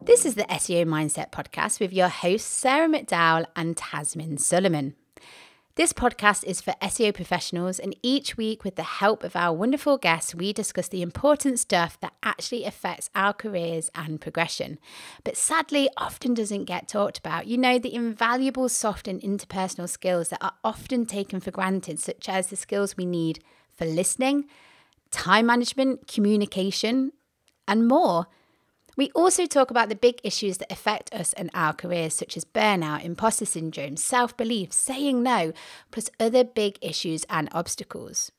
This is the SEO Mindset podcast with your hosts, Sarah McDowell and Tazmin Suleman. This podcast is for SEO professionals, and each week, with the help of our wonderful guests, we discuss the important stuff that actually affects our careers and progression, but sadly often doesn't get talked about. You know, the invaluable soft and interpersonal skills that are often taken for granted, such as the skills we need for listening, time management, communication, and more. We also talk about the big issues that affect us and our careers, such as burnout, imposter syndrome, self-belief, saying no, plus other big issues and obstacles.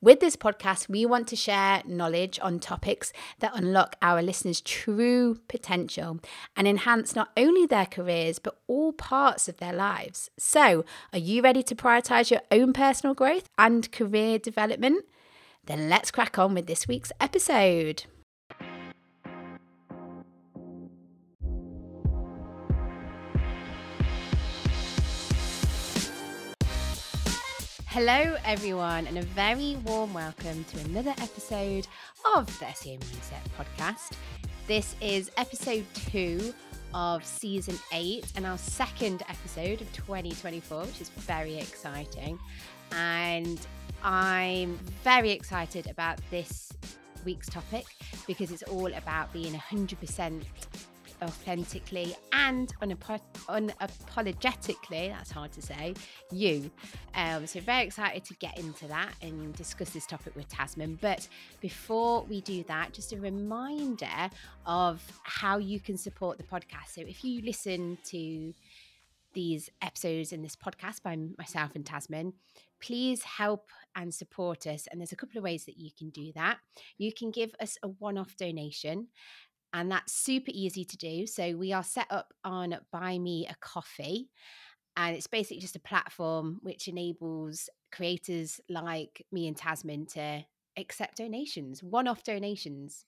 With this podcast, we want to share knowledge on topics that unlock our listeners' true potential and enhance not only their careers, but all parts of their lives. So, are you ready to prioritize your own personal growth and career development? Then let's crack on with this week's episode. Hello everyone, and a very warm welcome to another episode of the SEO Mindset podcast. This is episode 2 of season 8 and our second episode of 2024, which is very exciting. And I'm very excited about this week's topic because it's all about being 100% authentically and unapologetically, that's hard to say, you. So very excited to get into that and discuss this topic with Tazmin. But before we do that, just a reminder of how you can support the podcast. So if you listen to these episodes in this podcast by myself and Tazmin, please help and support us. And there's a couple of ways that you can do that. You can give us a one-off donation, and that's super easy to do. So we are set up on Buy Me a Coffee, and it's basically just a platform which enables creators like me and Tazmin to accept donations, one-off donations.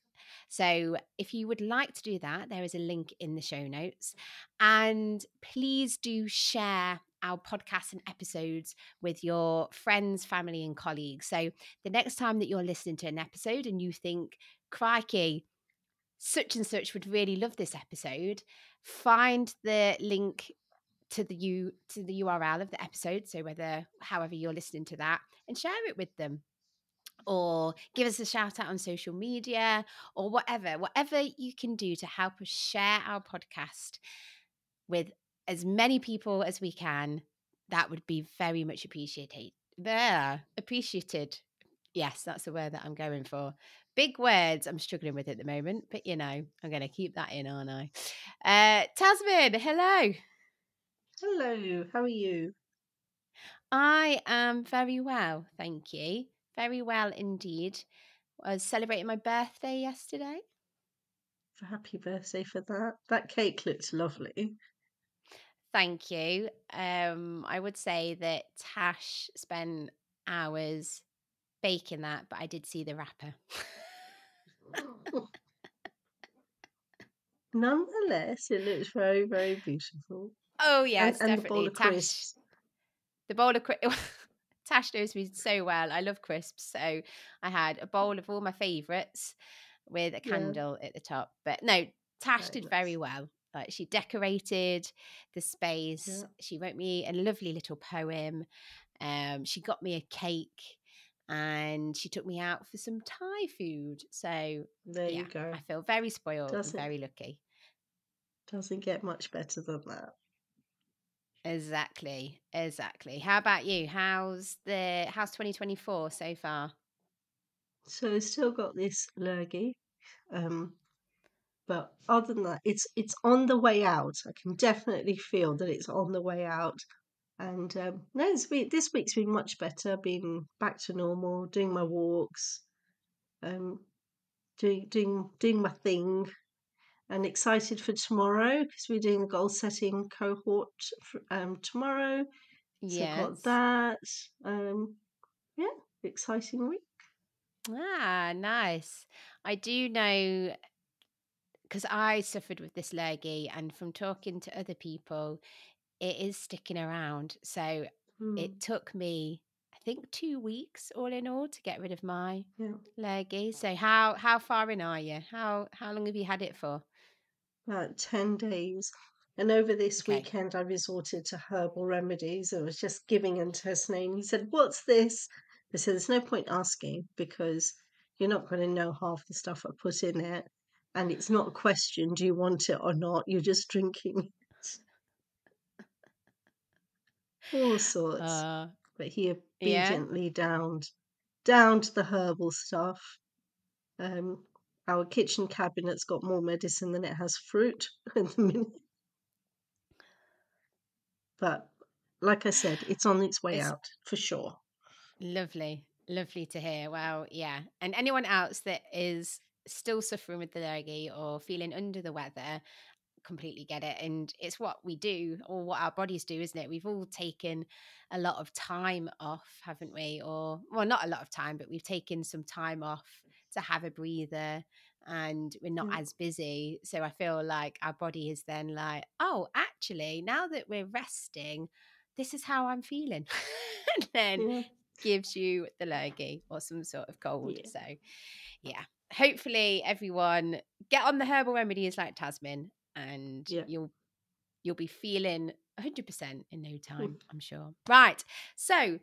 So if you would like to do that, there is a link in the show notes. And please do share our podcasts and episodes with your friends, family, and colleagues. So the next time that you're listening to an episode and you think, crikey, such and such would really love this episode, find the link to the URL of the episode, so however you're listening to that, and share it with them, or give us a shout out on social media, or whatever you can do to help us share our podcast with as many people as we can. That would be very much appreciated. Yes, that's the word that I'm going for. Big words I'm struggling with at the moment, but you know, I'm going to keep that in, aren't I? Tazmin, hello. Hello, how are you? I am very well, thank you. Very well indeed. I was celebrating my birthday yesterday. Happy birthday for that. That cake looks lovely. Thank you. I would say that Tash spent hours baking that, but I did see the wrapper. Nonetheless, it looks very, very beautiful. Oh yes, And the bowl definitely. of crisps. The bowl of Tash knows me so well. I love crisps, so I had a bowl of all my favourites with a Yeah, candle at the top. But no, Tash very did nice. very well. Like, she decorated the space. Yeah, She wrote me a lovely little poem. She got me a cake, and she took me out for some Thai food. So there you yeah, go. I feel very spoiled and Doesn't very lucky. doesn't get much better than that. Exactly. How about you? How's 2024 so far? So still got this lurgy. But other than that, it's on the way out. I can definitely feel that it's on the way out. And no, this week's been much better. Been back to normal, doing my walks, um, doing my thing, and excited for tomorrow because we're doing the goal setting cohort tomorrow. So got Yes. that. Um, yeah, exciting week. Ah, nice. I do know, because I suffered with this lurgy, and from talking to other people, it is sticking around. So Hmm, it took me, I think, 2 weeks all in all to get rid of my yeah. lurgy. So how far in are you? How long have you had it for? about 10 days. And over this Okay. weekend, I resorted to herbal remedies. I was just giving him Tazmin. He said, "What's this?" I said, "There's no point asking because you're not going to know half the stuff I put in it. And it's not a question, do you want it or not? You're just drinking it." All sorts. Uh, But he yeah. obediently downed the herbal stuff. Um, our kitchen cabinet's got more medicine than it has fruit at the minute. But like I said, it's on its way It's out for sure. lovely. Lovely to hear. Well, yeah. And anyone else that is still suffering with the lurgy or feeling under the weather, completely get it. And it's what we do or what our bodies do, isn't it? We've all taken a lot of time off, haven't we? Or, well, not a lot of time, but we've taken some time off to have a breather and we're not Yeah, as busy. So I feel like our body is then like, oh, actually, now that we're resting, this is how I'm feeling. And then yeah, gives you the lurgy or some sort of cold. yeah, So yeah, hopefully everyone get on the herbal remedies like Tasmin and yeah. you'll be feeling 100% in no time, I'm sure. Right. So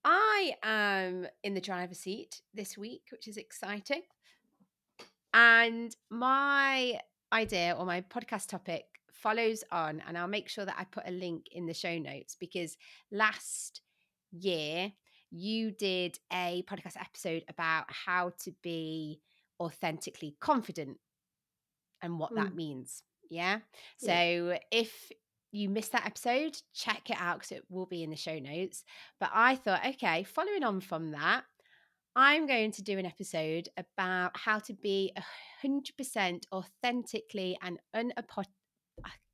I am in the driver's seat this week, which is exciting. And my idea or my podcast topic follows on, and I'll make sure that I put a link in the show notes because last year you did a podcast episode about how to be authentically confident and what that Mm, means. Yeah. yeah, So if you missed that episode, check it out because it will be in the show notes. But I thought, okay, following on from that, I'm going to do an episode about how to be 100% authentically and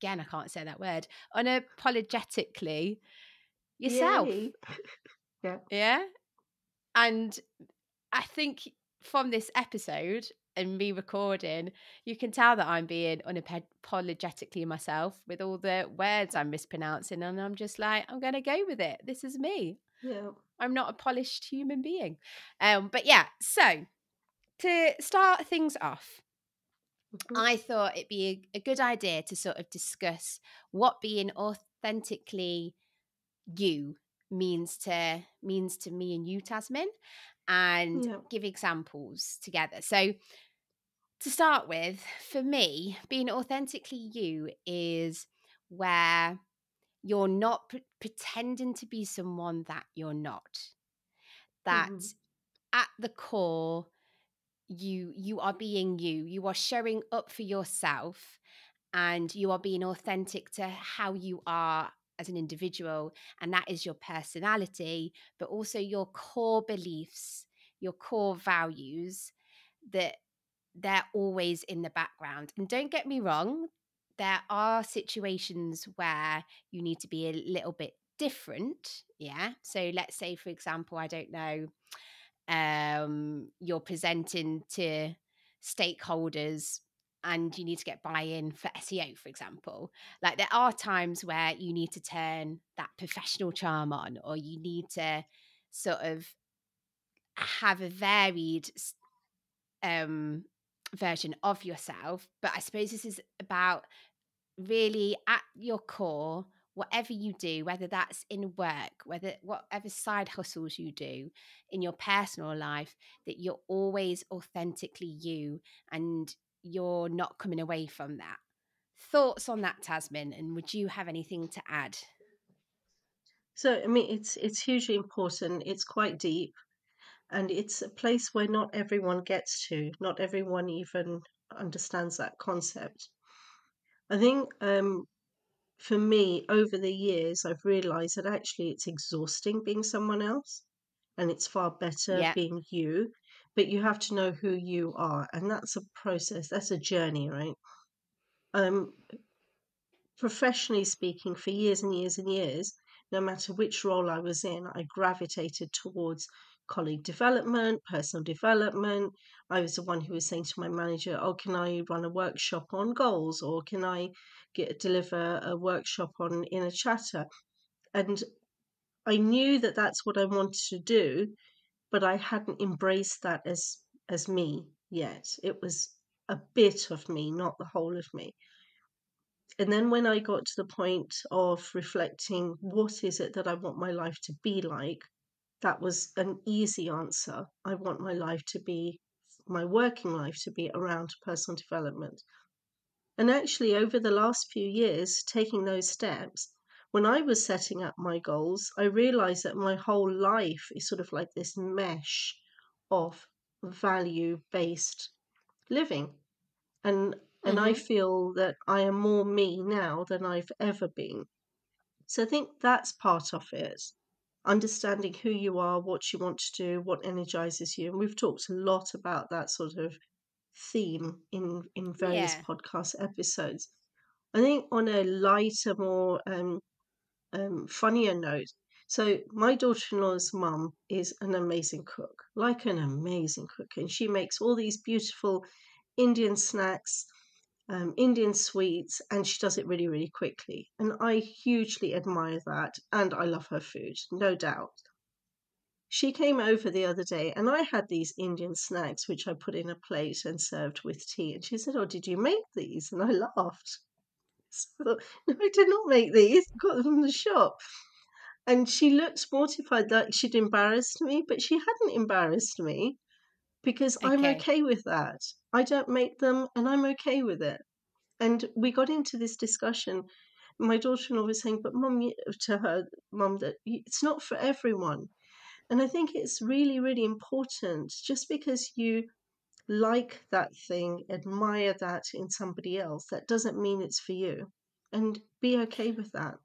again, I can't say that word, unapologetically yourself. yay. Yeah, Yeah. And I think from this episode and me recording, you can tell that I'm being unapologetically myself with all the words I'm mispronouncing. And I'm just like, I'm going to go with it. This is me. yeah. I'm not a polished human being. But yeah, so to start things off, Mhm. I thought it'd be a good idea to sort of discuss what being authentically you means to me and you, Tasmin, and Yeah. give examples together. So to start with, for me, being authentically you is where you're not pretending to be someone that you're not. That Mhm. at the core, you are being you. You are showing up for yourself and you are being authentic to how you are as an individual, and that is your personality, but also your core beliefs, your core values, that they're always in the background. And don't get me wrong, there are situations where you need to be a little bit different. Yeah. So let's say, for example, I don't know, you're presenting to stakeholders and you need to get buy-in for SEO, for example. Like there are times where you need to turn that professional charm on, or you need to sort of have a varied um, version of yourself. But I suppose this is about really at your core, whatever you do, whether that's in work, whatever side hustles you do in your personal life, that you're always authentically you and you're not coming away from that. Thoughts on that, Tasmin? And would you have anything to add? So I mean, it's hugely important. It's quite deep, and it's a place where not everyone gets to. Not everyone even understands that concept. I think for me, over the years, I've realized that actually it's exhausting being someone else and it's far better Yeah, being you, but you have to know who you are. And that's a process, that's a journey, right? Um, Professionally speaking, for years and years and years, no matter which role I was in, I gravitated towards colleague development, personal development. I was the one who was saying to my manager, "Oh, can I run a workshop on goals, or can I deliver a workshop on inner chatter?" And I knew that that's what I wanted to do, but I hadn't embraced that as me yet. It was a bit of me, not the whole of me. And then when I got to the point of reflecting, what is it that I want my life to be like? That was an easy answer. I want my working life to be around personal development. And actually, over the last few years, taking those steps, when I was setting up my goals, I realized that my whole life is sort of like this mesh of value-based living. And I Mm-hmm. feel that I am more me now than I've ever been. So I think that's part of it. Understanding who you are, what you want to do, what energizes you. And we've talked a lot about that sort of theme in various Yeah. podcast episodes. I think on a lighter, more funnier note, so my daughter-in-law's mum is an amazing cook, like an amazing cook, and she makes all these beautiful Indian snacks, Indian sweets, and she does it really, really quickly. And I hugely admire that, and I love her food, no doubt. She came over the other day, and I had these Indian snacks, which I put in a plate and served with tea. And she said, "Oh, did you make these?" And I laughed. So I thought, "No, I did not make these. I got them from the shop." And she looked mortified that she'd embarrassed me, but she hadn't embarrassed me because I'm Okay. okay with that. I don't make them, and I'm okay with it. And we got into this discussion. My daughter-in-law was saying, "But mum," to her mum, that it's not for everyone. And I think it's really, really important. Just because you like that thing, admire that in somebody else, that doesn't mean it's for you. And be okay with that.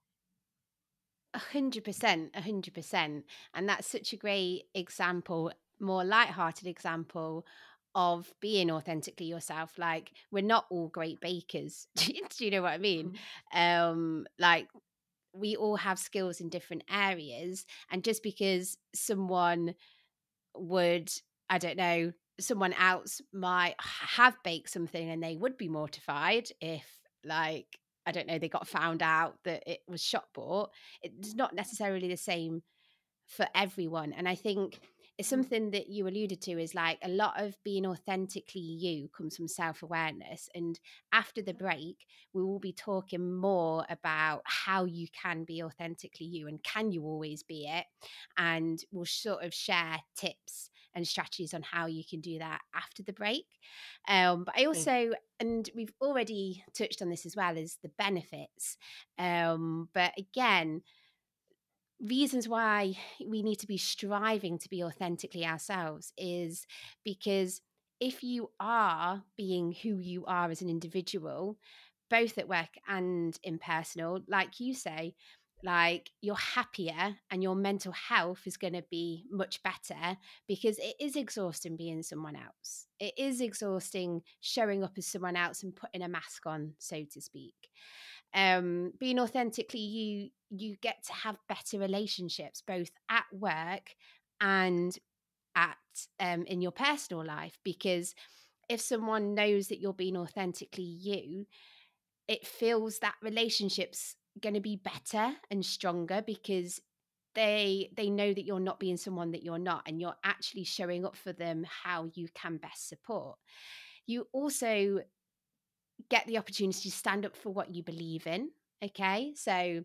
100%, 100%. And that's such a great example, more light-hearted example of being authentically yourself. Like, we're not all great bakers. Do you know what I mean? Mm. Like, we all have skills in different areas. And just because someone would, I don't know, someone else might have baked something and they would be mortified if, like, I don't know, they got found out that it was shop bought. It's not necessarily the same for everyone. And I think it's Mm. something that you alluded to is like a lot of being authentically you comes from self awareness. And after the break, we will be talking more about how you can be authentically you and can you always be it. And we'll sort of share tips and strategies on how you can do that after the break. But I Okay. also, and we've already touched on this as well, as the benefits. But again, reasons why we need to be striving to be authentically ourselves is because if you are being who you are as an individual, both at work and in personal, like you say, like you're happier and your mental health is going to be much better because it is exhausting being someone else. It is exhausting showing up as someone else and putting a mask on, so to speak. Being authentically you get to have better relationships both at work and at in your personal life, because if someone knows that you're being authentically you, it feels that relationship's going to be better and stronger because they know that you're not being someone that you're not, and you're actually showing up for them how you can best support. You also get the opportunity to stand up for what you believe in. Okay. So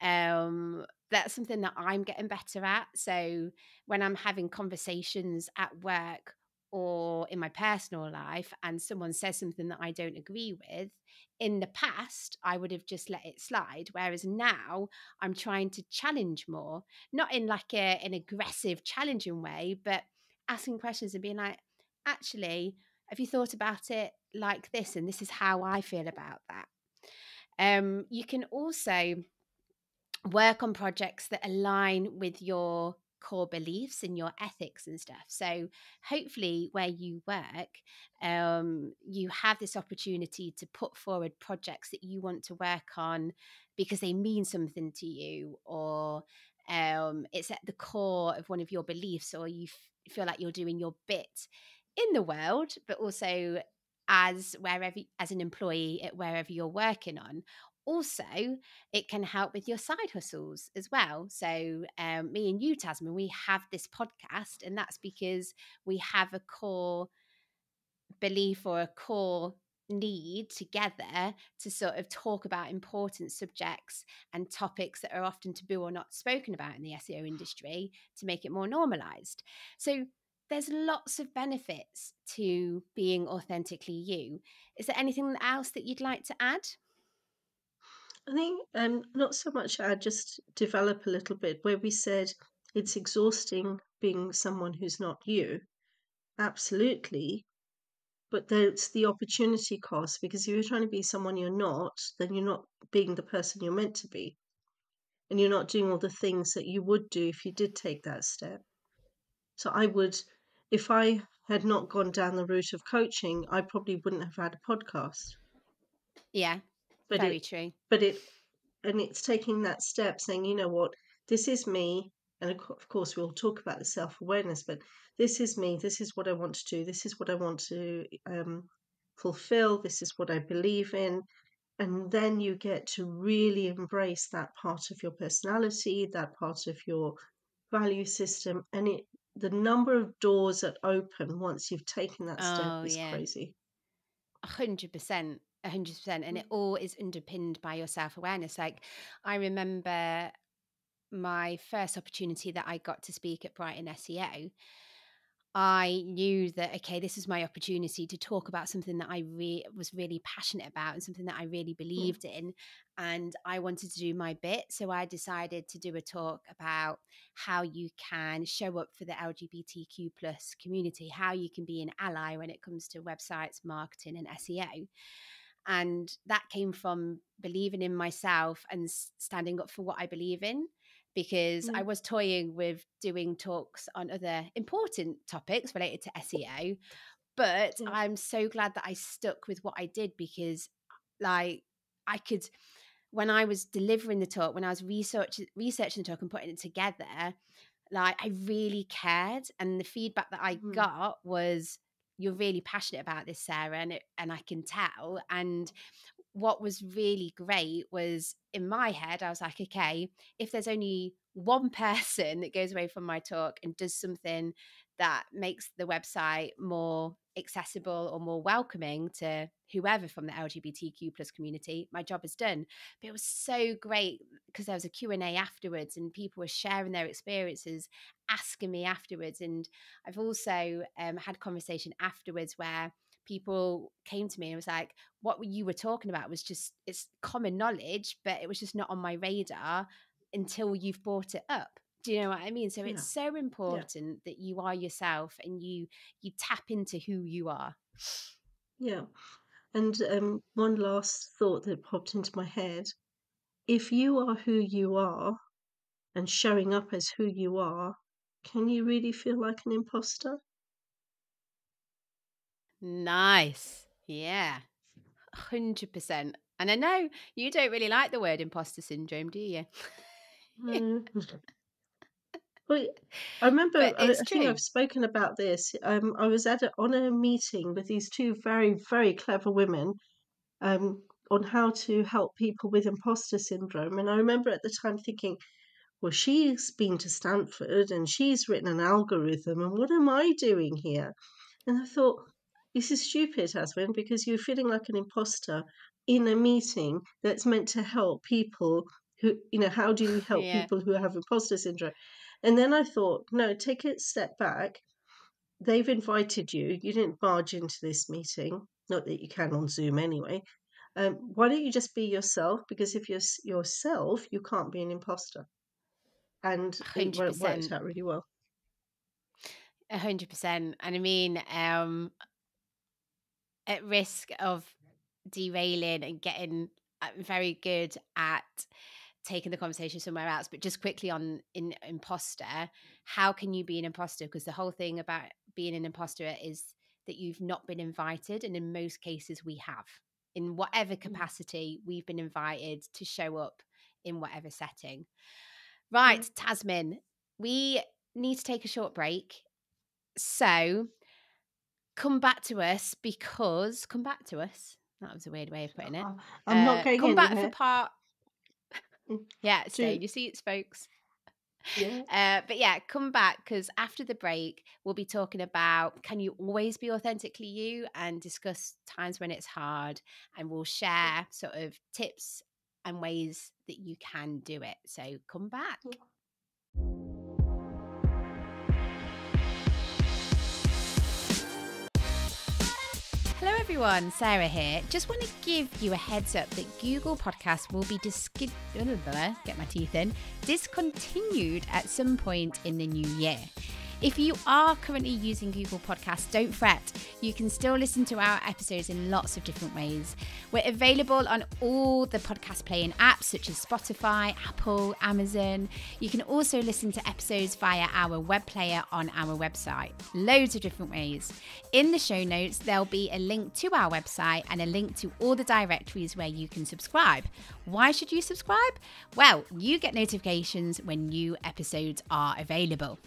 that's something that I'm getting better at. So when I'm having conversations at work or in my personal life and someone says something that I don't agree with, in the past I would have just let it slide, whereas now I'm trying to challenge more, not in like an aggressive challenging way, but asking questions and being like, actually, have you thought about it like this? And this is how I feel about that. You can also work on projects that align with your core beliefs and your ethics and stuff. So hopefully where you work, you have this opportunity to put forward projects that you want to work on because they mean something to you, or it's at the core of one of your beliefs, or you feel like you're doing your bit in the world, but also as an employee at wherever you're working on. Also, it can help with your side hustles as well. So, me and you, Tasman, we have this podcast, and that's because we have a core belief or a core need together to sort of talk about important subjects and topics that are often taboo or not spoken about in the SEO industry to make it more normalized. So there's lots of benefits to being authentically you. Is there anything else that you'd like to add? I think not so much just develop a little bit where we said it's exhausting being someone who's not you. Absolutely. But there's the opportunity cost, because if you're trying to be someone you're not, then you're not being the person you're meant to be. And you're not doing all the things that you would do if you did take that step. So I would, if I had not gone down the route of coaching, I probably wouldn't have had a podcast. Yeah, But very it, true. but it, and it's taking that step, saying, you know what, this is me. And of course, we'll talk about the self-awareness, but this is me. This is what I want to do. This is what I want to fulfill. This is what I believe in. And then you get to really embrace that part of your personality, that part of your value system. And the number of doors that open once you've taken that step Oh, is yeah. crazy. 100%. 100%. And Mm. it all is underpinned by your self awareness. Like, I remember my first opportunity that I got to speak at Brighton SEO. I knew that, okay, this is my opportunity to talk about something that I was really passionate about and something that I really Mm. believed in. And I wanted to do my bit. So I decided to do a talk about how you can show up for the LGBTQ plus community, how you can be an ally when it comes to websites, marketing, and SEO. And that came from believing in myself and standing up for what I believe in, because I Mm. was toying with doing talks on other important topics related to SEO. But Yeah. I'm so glad that I stuck with what I did, because like I could, when I was delivering the talk, when I was researching the talk and putting it together, like I really cared. And the feedback that I Mm. got was, you're really passionate about this, Sarah, and I can tell. And what was really great was, in my head, I was like, okay, if there's only one person that goes away from my talk and does something that makes the website more accessible or more welcoming to whoever from the LGBTQ plus community, my job is done. But it was so great because there was a Q&A afterwards and people were sharing their experiences, asking me afterwards. And I've also had conversation afterwards where people came to me and was like, what you were talking about was just, it's common knowledge, but it was just not on my radar until you've brought it up. Do you know what I mean? So Yeah. it's so Yeah. important that you are yourself and you tap into who you are. Yeah. And one last thought that popped into my head. If you are who you are and showing up as who you are, can you really feel like an imposter? Nice. Yeah. 100%. And I know you don't really like the word imposter syndrome, do you? No. Well, I remember, But it's I think true. I've spoken about this. I was on a meeting with these two very, very clever women on how to help people with imposter syndrome. And I remember at the time thinking, well, she's been to Stanford and she's written an algorithm, and what am I doing here? And I thought, this is stupid, Tazmin, because you're feeling like an imposter in a meeting that's meant to help people who, how do we help Yeah. people who have imposter syndrome? And then I thought, no, take a step back. They've invited you. You didn't barge into this meeting. Not that you can on Zoom anyway. Why don't you just be yourself? Because if you're yourself, you can't be an imposter. And it worked 100%. out really well. 100%. And I mean, at risk of derailing and getting very good at taking the conversation somewhere else, but just quickly on imposter, how can you be an imposter? Because the whole thing about being an imposter is that you've not been invited, and in most cases we have. In whatever Mm. capacity, we've been invited to show up in whatever setting. Yeah. Right, Tazmin, we need to take a short break. So come back to us, because come back to us. That was a weird way of putting it. I'm not going Come back for anywhere. part. Mm. Yeah, stay Do in your seats, folks. Yeah. But yeah, come back because after the break, we'll be talking about can you always be authentically you and discuss times when it's hard. And we'll share sort of tips and ways that you can do it. So come back. Hello everyone, Sarah here. Just want to give you a heads up that Google Podcasts will be discontinued at some point in the new year. If you are currently using Google Podcasts, don't fret. You can still listen to our episodes in lots of different ways. We're available on all the podcast playing apps such as Spotify, Apple, Amazon. You can also listen to episodes via our web player on our website. Loads of different ways. In the show notes, there'll be a link to our website and a link to all the directories where you can subscribe. Why should you subscribe? Well, you get notifications when new episodes are available.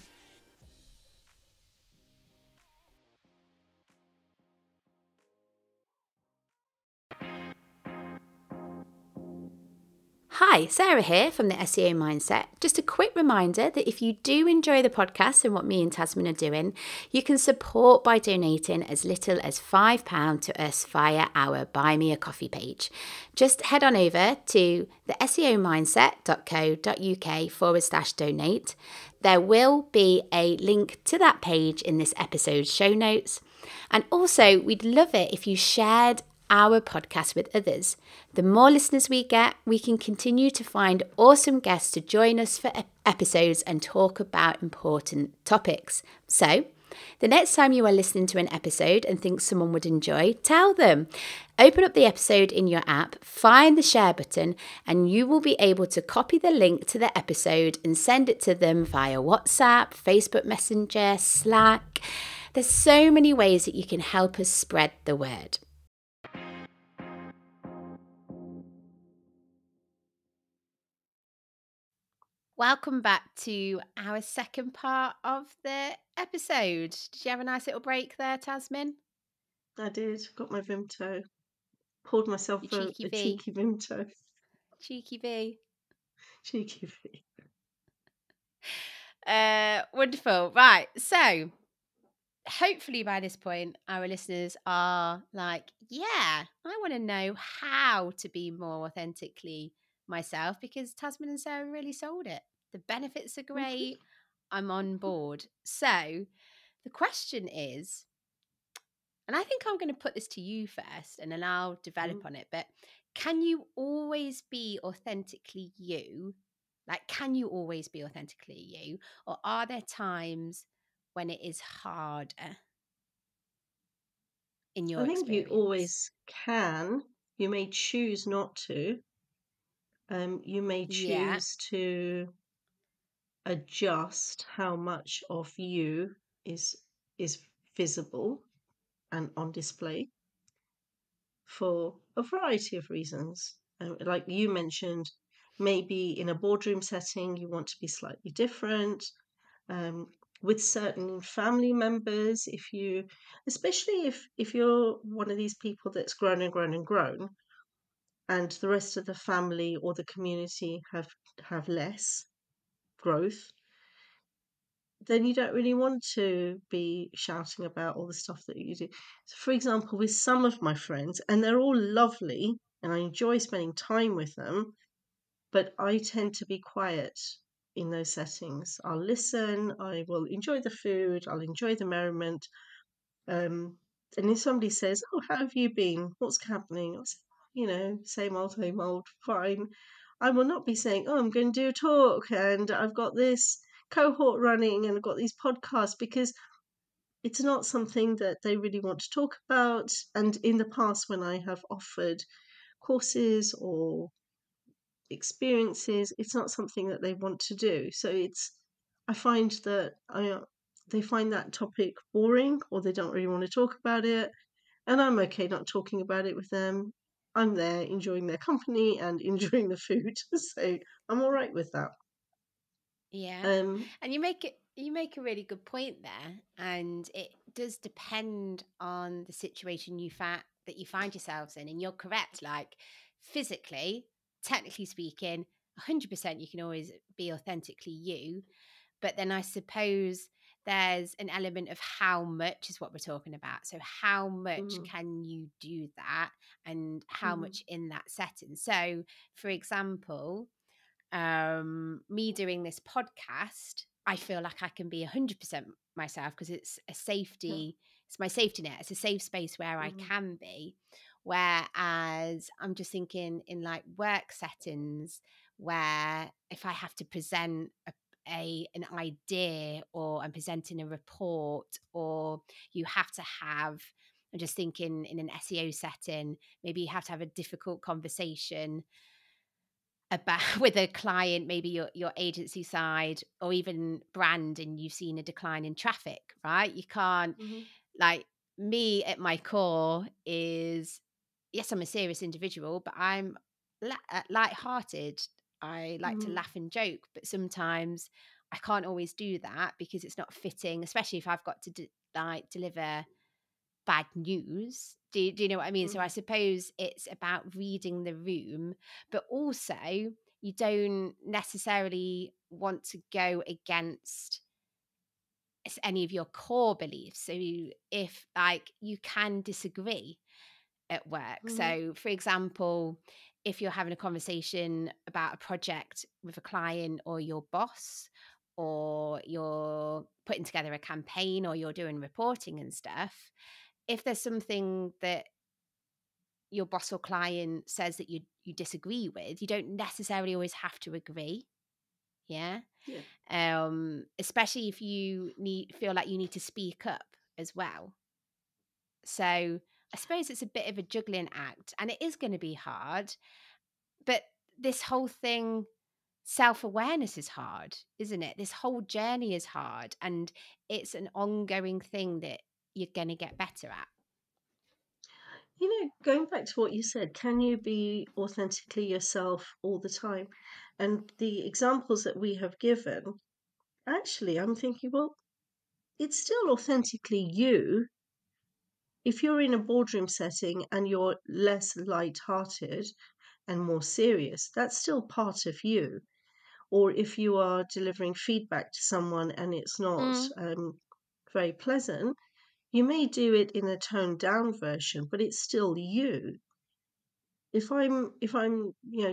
Hi, Sarah here from the SEO Mindset. Just a quick reminder that if you do enjoy the podcast and what me and Tazmin are doing, you can support by donating as little as £5 to us via our Buy Me a Coffee page. Just head on over to the seomindset.co.uk/donate. There will be a link to that page in this episode's show notes. And also, we'd love it if you shared our podcast with others. The more listeners we get, we can continue to find awesome guests to join us for episodes and talk about important topics. So, the next time you are listening to an episode and think someone would enjoy, tell them. Open up the episode in your app, find the share button, and you will be able to copy the link to the episode and send it to them via WhatsApp, Facebook Messenger, Slack. There's so many ways that you can help us spread the word. Welcome back to our second part of the episode. Did you have a nice little break there, Tazmin? I did. Got my Vimto. Poured myself You a cheeky V. cheeky Vimto. Cheeky V. Cheeky V. Wonderful. Right. So hopefully by this point, our listeners are like, yeah, I want to know how to be more authentically myself because Tasman and Sarah really sold it. The benefits are great. I'm on board. So the question is, and I think I'm going to put this to you first and then I'll develop on it, but can you always be authentically you? Like, can you always be authentically you? Or are there times when it is harder in your I think you experience? always can. You may choose not to. You may Yeah. choose to adjust how much of you is visible and on display for a variety of reasons. Like you mentioned, maybe in a boardroom setting, you want to be slightly different. With certain family members, especially if you're one of these people that's grown and grown and grown, and the rest of the family or the community have less growth, then you don't really want to be shouting about all the stuff that you do. So, for example, with some of my friends, and they're all lovely, and I enjoy spending time with them, but I tend to be quiet in those settings. I'll listen, I will enjoy the food, I'll enjoy the merriment. And if somebody says, "Oh, how have you been? What's happening?" I'll say, same old, fine. I will not be saying, "Oh, I'm going to do a talk and I've got this cohort running and I've got these podcasts," because it's not something that they really want to talk about. And in the past, when I have offered courses or experiences, it's not something that they want to do. So I find that they find that topic boring or they don't really want to talk about it. And I'm okay not talking about it with them. I'm there enjoying their company and enjoying the food. So I'm all right with that. Yeah. Um, And you make a really good point there. And it does depend on the situation that you find yourselves in. And you're correct, like physically, technically speaking, 100% you can always be authentically you. But then I suppose there's an element of how much is what we're talking about. So how much Mm-hmm. can you do that, and how Mm-hmm. much in that setting? So for example, me doing this podcast, I feel like I can be 100% myself because it's a Yeah. safety, it's my safety net. It's a safe space where I Mm-hmm. can be. Whereas I'm just thinking in like work settings where if I have to present an idea, or I'm presenting a report, or you have to have, I'm just thinking in an SEO setting, maybe you have to have a difficult conversation about with a client, maybe your agency side or even brand, and you've seen a decline in traffic, right? You can't, Mm-hmm. like, me at my core is, yes, I'm a serious individual, but I'm light-hearted. I like to Mm-hmm. laugh and joke, but sometimes I can't always do that because it's not fitting, especially if I've got to deliver bad news. Do you know what I mean? So I Mm-hmm. suppose it's about reading the room, but also you don't necessarily want to go against any of your core beliefs. So if like you can disagree at work. Mm-hmm. So for example, if you're having a conversation about a project with a client or your boss, or you're putting together a campaign, or you're doing reporting and stuff, if there's something that your boss or client says that you disagree with, you don't necessarily always have to agree. Yeah. Yeah. Especially if you feel like you need to speak up as well. So I suppose it's a bit of a juggling act, and it is going to be hard. But this whole thing, self-awareness is hard, isn't it? This whole journey is hard, and it's an ongoing thing that you're going to get better at. Going back to what you said, can you be authentically yourself all the time? And the examples that we have given, actually, I'm thinking, well, it's still authentically you. If you're in a boardroom setting and you're less light-hearted and more serious, that's still part of you. Or if you are delivering feedback to someone and it's not Mm. very pleasant, you may do it in a toned down version, but it's still you. If I'm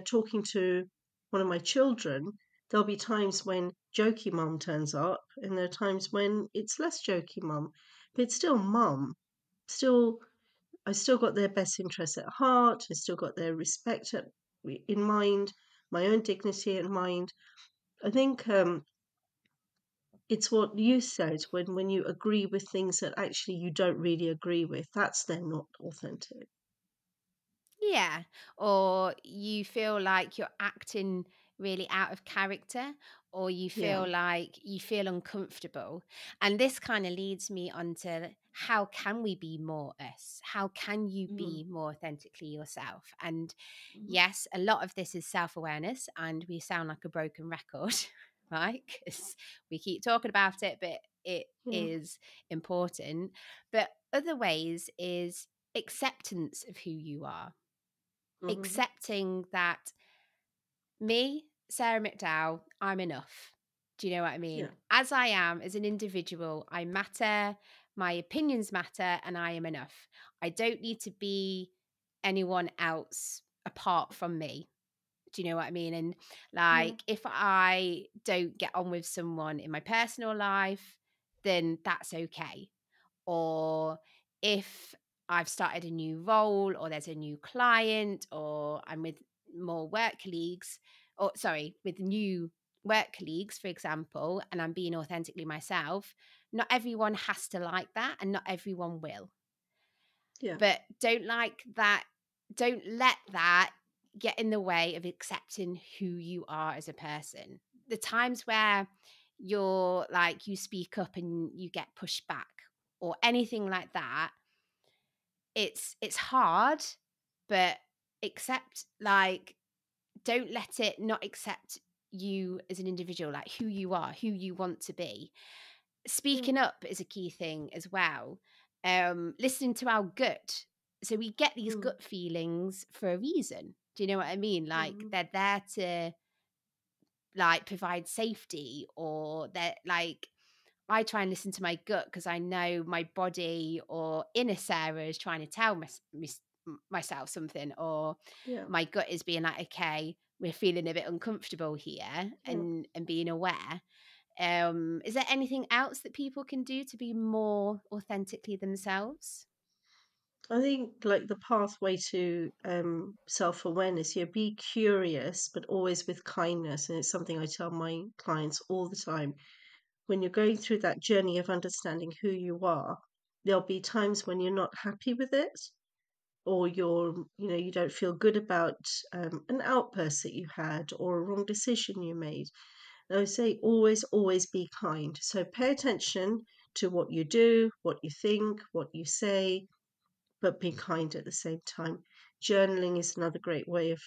talking to one of my children, there'll be times when jokey mum turns up, and there are times when it's less jokey mum, but it's still mum. Still, I still got their best interests at heart. I still got their respect in mind, my own dignity in mind. I think it's what you said, when you agree with things that actually you don't really agree with. That's then not authentic. Yeah. Or you feel like you're acting really out of character, or you Yeah. feel like you feel uncomfortable. And this kind of leads me on to how can we be more us? How can you Mm-hmm. be more authentically yourself? And Mm-hmm. yes, a lot of this is self awareness, and we sound like a broken record, right? 'Cause we keep talking about it, but it Yeah. is important. But other ways is acceptance of who you are, Mm-hmm. accepting that me, Sarah McDowell, I'm enough. Do you know what I Yeah. mean? As I am, as an individual, I matter, my opinions matter, and I am enough. I don't need to be anyone else apart from me. Do you know what I mean? And Yeah. like, if I don't get on with someone in my personal life, then that's okay. Or if I've started a new role, or there's a new client, or I'm with more work colleagues, or sorry, with new work colleagues, for example, and I'm being authentically myself, not everyone has to like that, and not everyone will. Yeah. But don't let that get in the way of accepting who you are as a person. The times where you're like, you speak up and you get pushed back, or anything like that, it's hard, but accept, like, don't let it not accept you as an individual, like who you are, who you want to be. Yeah. Speaking up is a key thing as well. Listening to our gut. So we get these Mm. gut feelings for a reason. Do you know what I mean? Like Mm. they're there to like provide safety, or that like I try and listen to my gut because I know my body or inner Sarah is trying to tell myself something, or Yeah. my gut is being like, okay, we're feeling a bit uncomfortable here, Yeah. and being aware. Is there anything else that people can do to be more authentically themselves? I think like the pathway to self-awareness, yeah, be curious, but always with kindness. And it's something I tell my clients all the time. When you're going through that journey of understanding who you are, there'll be times when you're not happy with it, or you don't feel good about an outburst that you had or a wrong decision you made. And I would say always, always be kind. So pay attention to what you do, what you think, what you say, but be kind at the same time. Journaling is another great way of,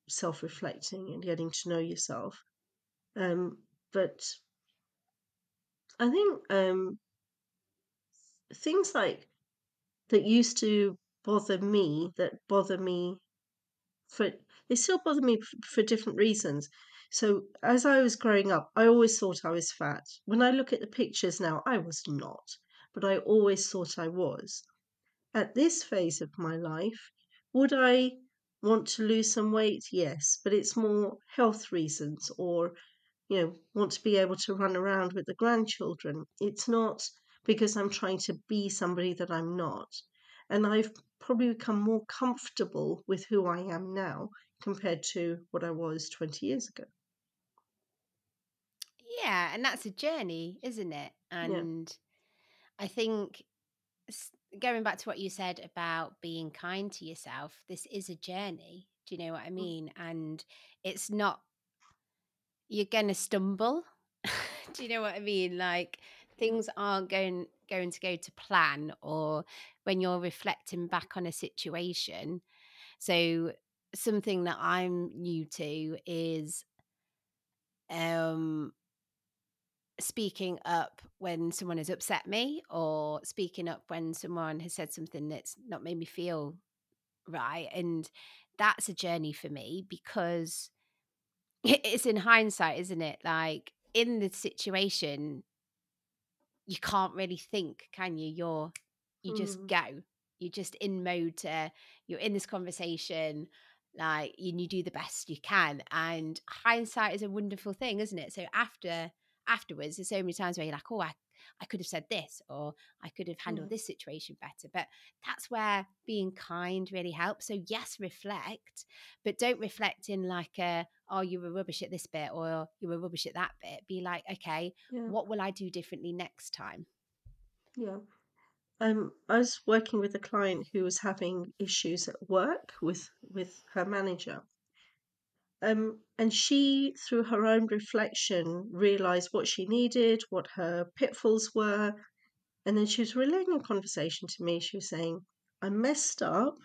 self-reflecting and getting to know yourself. But I think things like that used to bother me for they still bother me for different reasons. So as I was growing up, I always thought I was fat. When I look at the pictures now, I was not, but I always thought I was. At this phase of my life, would I want to lose some weight? Yes, but it's more health reasons, or want to be able to run around with the grandchildren. It's not because I'm trying to be somebody that I'm not. And I've probably become more comfortable with who I am now compared to what I was 20 years ago. Yeah, and that's a journey, isn't it? Yeah. And I think going back to what you said about being kind to yourself, this is a journey. Do you know what I Mm. mean? And it's not, you're going to stumble. Do you know what I mean? Like Yeah. things aren't going to go to plan, or when you're reflecting back on a situation. So something that I'm new to is um speaking up when someone has upset me, or speaking up when someone has said something that's not made me feel right. And that's a journey for me, because it's in hindsight, isn't it? Like in the situation, you can't really think, can you? You just Mm. go. You're just in mode to, you're in this conversation, like you do the best you can. And hindsight is a wonderful thing, isn't it? So afterwards, there's so many times where you're like, oh, I could have said this, or I could have handled Mm. this situation better. But that's where being kind really helps. So yes, reflect, but don't reflect in like a, oh, you were rubbish at this bit, or you were rubbish at that bit. Be like, okay, Yeah. what will I do differently next time? Yeah. I was working with a client who was having issues at work with her manager. And she, through her own reflection, realized what she needed, what her pitfalls were. And then she was relaying a conversation to me. She was saying, I messed up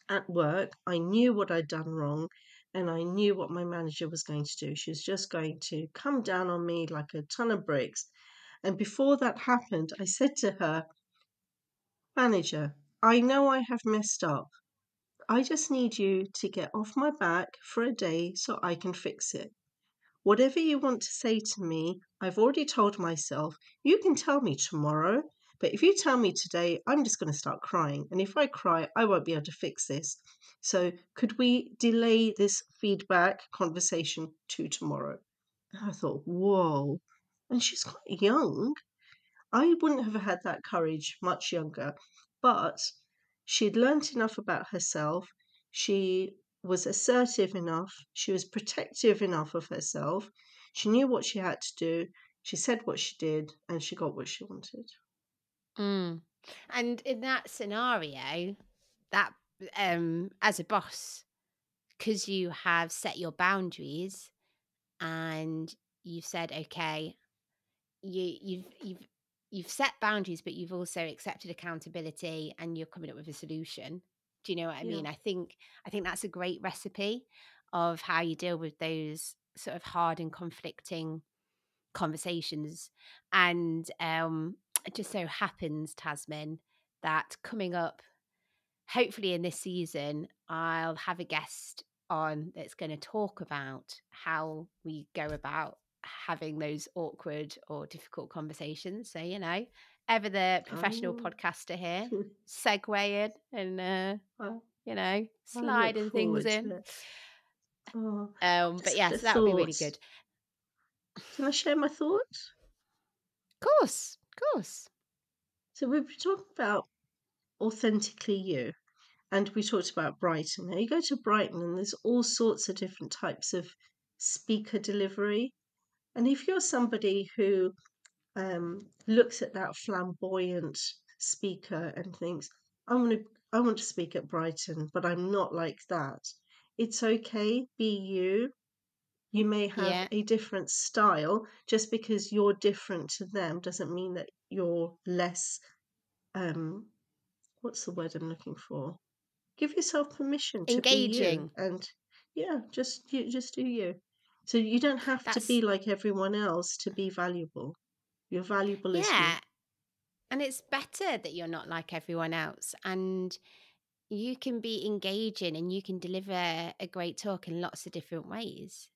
at work. I knew what I'd done wrong, and I knew what my manager was going to do. She was just going to come down on me like a ton of bricks. And before that happened, I said to her, Manager, I know I have messed up. I just need you to get off my back for a day so I can fix it. Whatever you want to say to me, I've already told myself, you can tell me tomorrow, but if you tell me today, I'm just going to start crying. And if I cry, I won't be able to fix this. So could we delay this feedback conversation to tomorrow? And I thought, whoa. And she's quite young. I wouldn't have had that courage much younger, but she'd learnt enough about herself. She was assertive enough. She was protective enough of herself. She knew what she had to do. She said what she did, and she got what she wanted. Mm. And in that scenario, that as a boss, because you have set your boundaries and you've said, okay, you've set boundaries, but you've also accepted accountability, and you're coming up with a solution. Do you know what I Yeah, mean? I think that's a great recipe of how you deal with those sort of hard and conflicting conversations. And it just so happens, Tasmin, that coming up, hopefully in this season, I'll have a guest on that's going to talk about how we go about having those awkward or difficult conversations. So, ever the professional Oh, podcaster here, segue in and, I, I look sliding things forward to in. it. Oh, But just yeah, had a so that would be really thought. good. Can I share my thoughts? Of course. So we've been talking about authentically you, and we talked about Brighton. Now you go to Brighton, and there's all sorts of different types of speaker delivery. And if you're somebody who looks at that flamboyant speaker and thinks, I want to speak at Brighton, but I'm not like that. It's okay, be you. You may have Yeah. a different style. Just because you're different to them doesn't mean that you're less, um, what's the word I'm looking for? Give yourself permission to be you, Engaging. and yeah, just do you. So you don't have to be That's, like everyone else to be valuable. You're valuable as you. yeah. And it's better that you're not like everyone else. And you can be engaging and you can deliver a great talk in lots of different ways.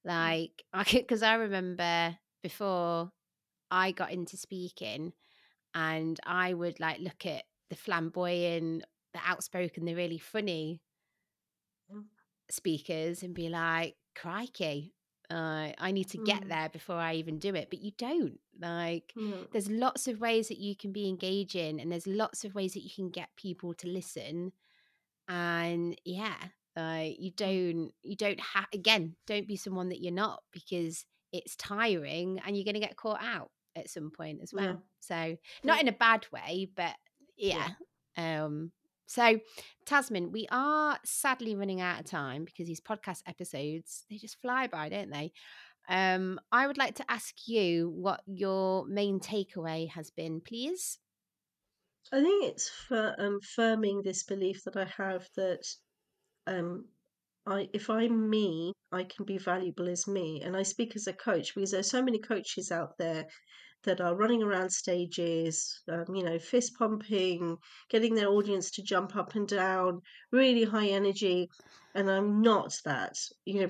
Like, because I remember before I got into speaking, and I would like look at the flamboyant, the outspoken, the really funny speakers and be like, crikey, I need to get Mm, there before I even do it. But you don't. Like, no, there's lots of ways that you can be engaging, and there's lots of ways that you can get people to listen. And yeah, mm, you don't have, again, don't be someone that you're not, because it's tiring and you're going to get caught out at some point as yeah, well. So yeah, not in a bad way, but yeah. yeah. So Tasmin, we are sadly running out of time because these podcast episodes, they just fly by, don't they? I would like to ask you what your main takeaway has been, please. I think it's for firming this belief that I have that um, if I'm me, I can be valuable as me. And I speak as a coach because there's so many coaches out there that are running around stages, fist pumping, getting their audience to jump up and down, really high energy. And I'm not that.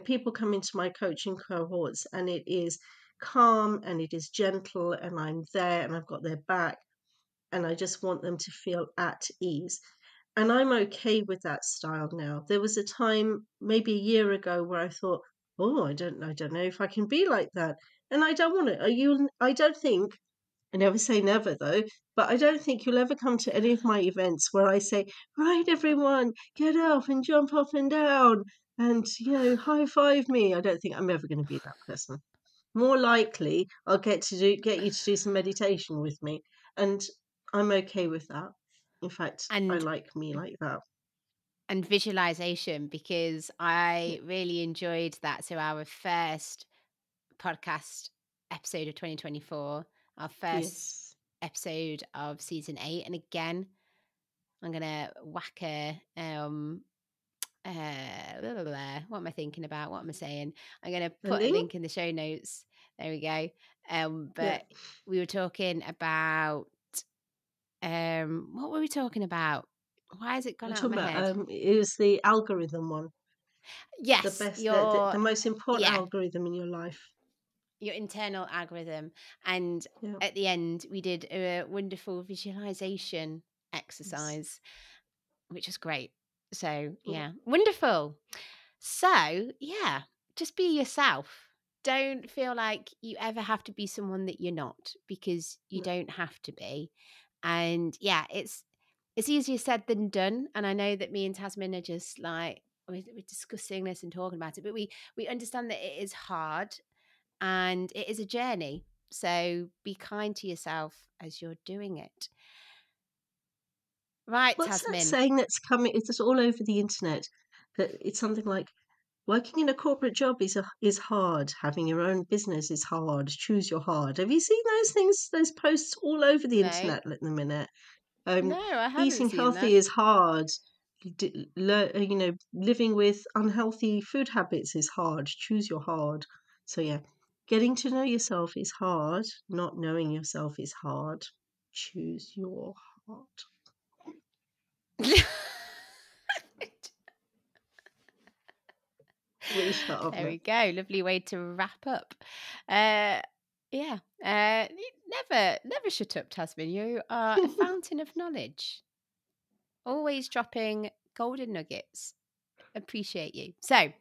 People come into my coaching cohorts and it is calm and it is gentle and I'm there and I've got their back and I just want them to feel at ease. And I'm okay with that style now. There was a time maybe a year ago where I thought, oh, I don't know if I can be like that. And I don't want to. I don't think, I never say never though, but I don't think you'll ever come to any of my events where I say, right, everyone, get up and jump up and down and, high five me. I don't think I'm ever going to be that person. More likely, I'll get you to do some meditation with me, and I'm okay with that. In fact, I And like me like that. visualization, because Yeah. I really enjoyed that. So our first podcast episode of 2024, our first Yes. episode of season 8, and again, I'm gonna whack a blah, blah, blah. What am I thinking about? What am I saying? I'm gonna A put a link? link in the show notes. There we go. Yeah. But we were talking about what were we talking about? Why has it gone We're out of talking my about head? it was the algorithm one, the Yes, best, the most important yeah, algorithm in your life. your internal algorithm. And Yeah. at the end, we did a wonderful visualization Yes. exercise, which was great. So, Yeah. yeah, wonderful. So, yeah, just be yourself. Don't feel like you ever have to be someone that you're not, because you No. don't have to be. And yeah, it's easier said than done. And I know that me and Tasmin are just like, we're discussing this and talking about it, but we understand that it is hard and it is a journey. So be kind to yourself as you're doing it. Right, What's that Tasmin. saying that's coming? It's all over the internet. That it's something like working in a corporate job is hard. Having your own business is hard. Choose your hard. Have you seen those things? Those posts all over the No, internet at the minute. no, I haven't Eating seen that. healthy is hard. Living with unhealthy food habits is hard. Choose your hard. So yeah, getting to know yourself is hard. Not knowing yourself is hard. Choose your heart. Restart of There it. we go. Lovely way to wrap up. Yeah. Never shut up, Tasmin. You are a fountain of knowledge. Always dropping golden nuggets. Appreciate you. So,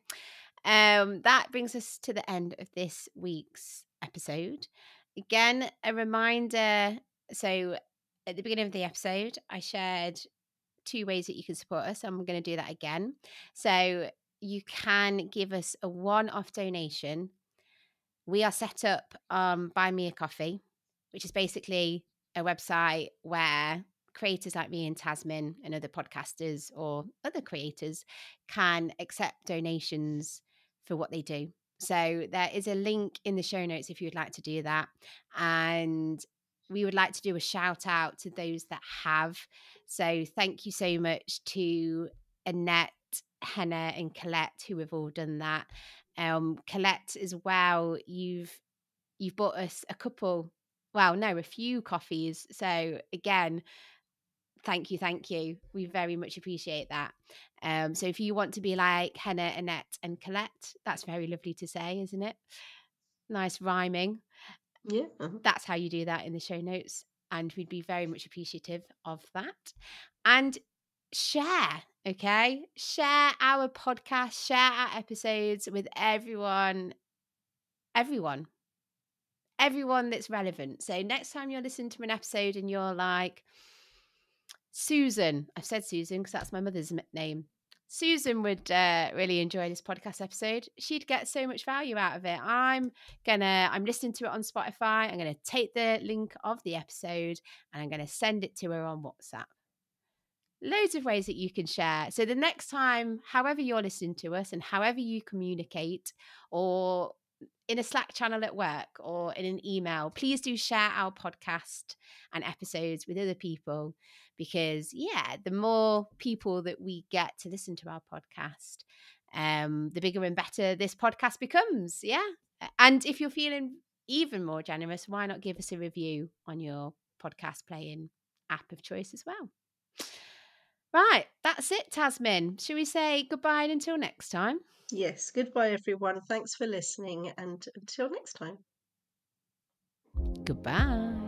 that brings us to the end of this week's episode. Again, a reminder. So, at the beginning of the episode, I shared 2 ways that you can support us. I'm going to do that again. So, you can give us a one-off donation. We are set up on Buy Me a Coffee, which is basically a website where creators like me and Tazmin and other podcasters or other creators can accept donations for what they do. So there is a link in the show notes if you would like to do that. And we would like to do a shout out to those that have. So thank you so much to Annette, Hannah, and Colette who have all done that. Colette as well, you've bought us a few coffees. So again, thank you. We very much appreciate that. So if you want to be like Hannah, Annette, and Colette, that's very lovely to say, isn't it? Nice rhyming. Yeah. That's how you do that in the show notes. And we'd be very much appreciative of that. And share, okay? Share our podcast, share our episodes with everyone that's relevant. So next time you're listening to an episode and you're like, Susan, I've said Susan because that's my mother's name. Susan would really enjoy this podcast episode. She'd get so much value out of it. I'm listening to it on Spotify. I'm going to take the link of the episode and I'm going to send it to her on WhatsApp. Loads of ways that you can share. So the next time, however you're listening to us and however you communicate, or in a Slack channel at work or in an email, please do share our podcast and episodes with other people because, the more people that we get to listen to our podcast, the bigger and better this podcast becomes. Yeah. And if you're feeling even more generous, why not give us a review on your podcast playing app of choice as well? Right, that's it, Tazmin. Shall we say goodbye and until next time? Yes. Goodbye, everyone. Thanks for listening, and until next time. Goodbye.